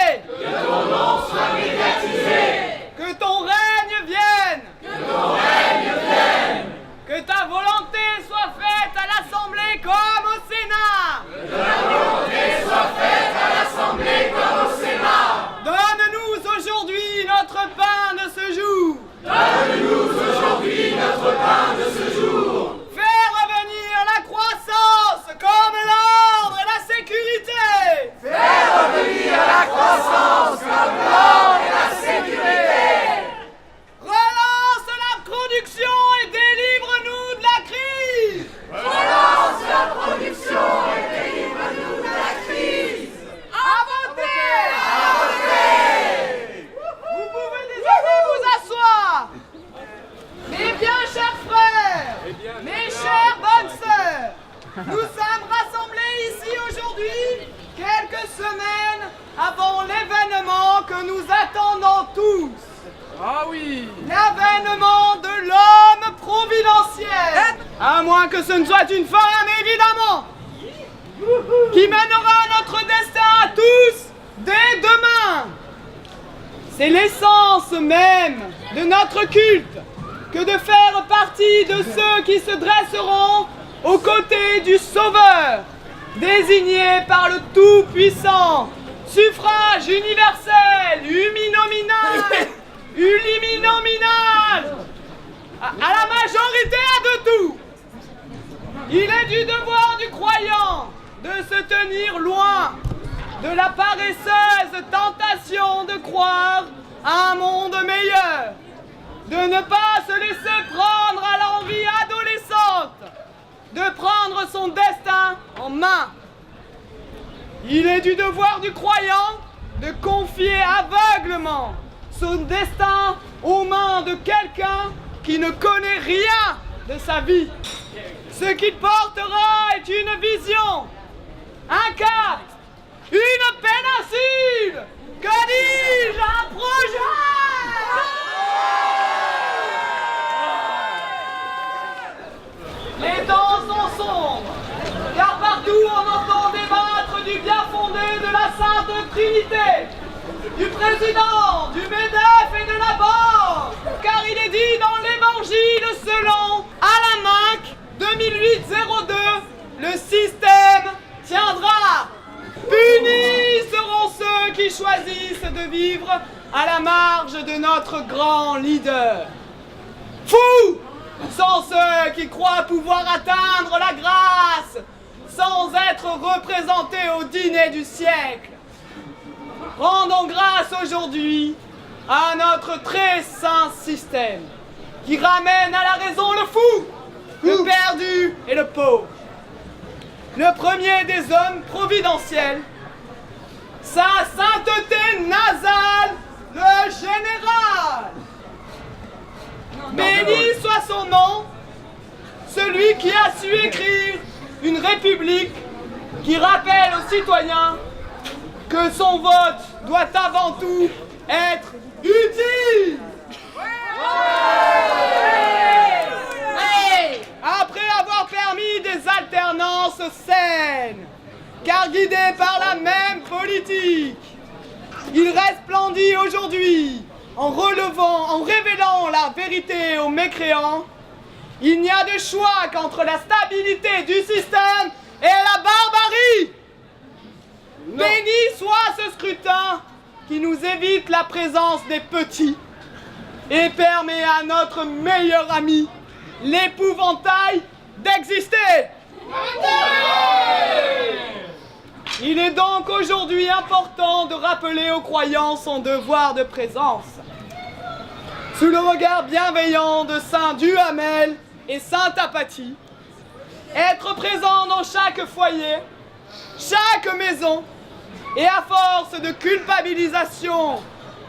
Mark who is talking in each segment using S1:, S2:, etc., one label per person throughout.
S1: Que ton nom soit médiatisé.
S2: Que ton règne vienne.
S1: Que ton règne vienne.
S2: Que ta volonté soit faite à l'Assemblée comme au Sénat.
S1: Que ta volonté soit faite à l'Assemblée comme au Sénat.
S2: Donne-nous aujourd'hui notre pain de ce jour.
S1: Donne-nous aujourd'hui notre pain de ce jour.
S2: Fais revenir la croissance comme l'ordre et la sécurité.
S1: Fais revenir la croissance comme l'ordre et la sécurité.
S2: Relance la production et délivre-nous de la crise.
S1: Relance la production et délivre-nous de la crise.
S2: À voter.
S1: À voter.
S2: Vous pouvez désormais vous asseoir. Mes bien chers frères, mes chères bonnes sœurs, nous sommes rassemblés ici aujourd'hui, quelques semaines avant l'événement que nous attendons tous.
S3: Ah oui!
S2: L'avènement de l'homme providentiel. À moins que ce ne soit une femme, évidemment, qui mènera notre destin à tous dès demain. C'est l'essence même de notre culte que de faire partie de ceux qui se dresseront aux côtés du Sauveur, désigné par le Tout-Puissant, suffrage universel, uninominal, à la majorité à deux tours. Il est du devoir du croyant de se tenir loin de la paresseuse tentation de croire à un monde meilleur, de ne pas se laisser prendre à l'envie adolescente, de prendre son destin en main. Il est du devoir du croyant de confier aveuglement son destin aux mains de quelqu'un qui ne connaît rien de sa vie. Ce qu'il portera est une vision, un cap, une péninsule, que dis-je, un projet. Les temps sont sombres, car partout on entend débattre du bien fondé de la Sainte Trinité, du président, du MEDEF et de la banque, car il est dit dans l'évangile selon Alamac 2008-02, le système tiendra. Punis seront ceux qui choisissent de vivre à la marge de notre grand leader. Fous sont ceux qui croient pouvoir atteindre la grâce sans être représentés au dîner du siècle. Rendons grâce aujourd'hui à notre très saint système qui ramène à la raison le fou, le perdu et le pauvre. Le premier des hommes providentiels, sa sainteté nasale, le général. Béni soit son nom, celui qui a su écrire une république qui rappelle aux citoyens que son vote doit avant tout être utile. Après avoir permis des alternances saines, car guidés par la même politique, il resplendit aujourd'hui en révélant la vérité aux mécréants. Il n'y a de choix qu'entre la stabilité du système et la barbarie. Non. Béni soit ce scrutin qui nous évite la présence des petits et permet à notre meilleur ami, l'épouvantail, d'exister. Il est donc aujourd'hui important de rappeler aux croyants son devoir de présence. Sous le regard bienveillant de Saint Duhamel et Saint Apathie, être présent dans chaque foyer, chaque maison, et à force de culpabilisation,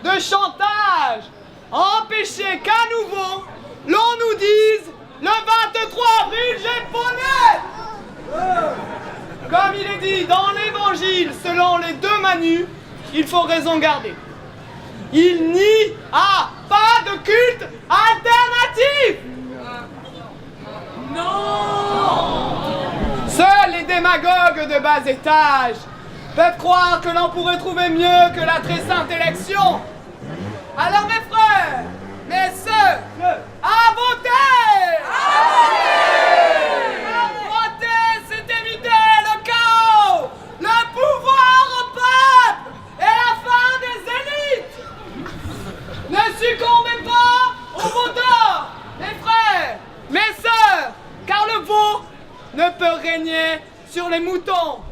S2: de chantage, empêcher qu'à nouveau l'on nous dise le 23 avril j'ai poney. Comme il est dit dans l'évangile selon les deux Manus, il faut raison garder. Il n'y a pas de culte alternatif. Non. Seuls les démagogues de bas étage peuvent croire que l'on pourrait trouver mieux que la très sainte élection. Alors mes frères, mes sœurs, à voter! Voter, c'est éviter le chaos, le pouvoir au peuple et la fin des élites. Ne succombez pas au veau d'or, mes frères, mes sœurs, car le veau ne peut régner sur les moutons.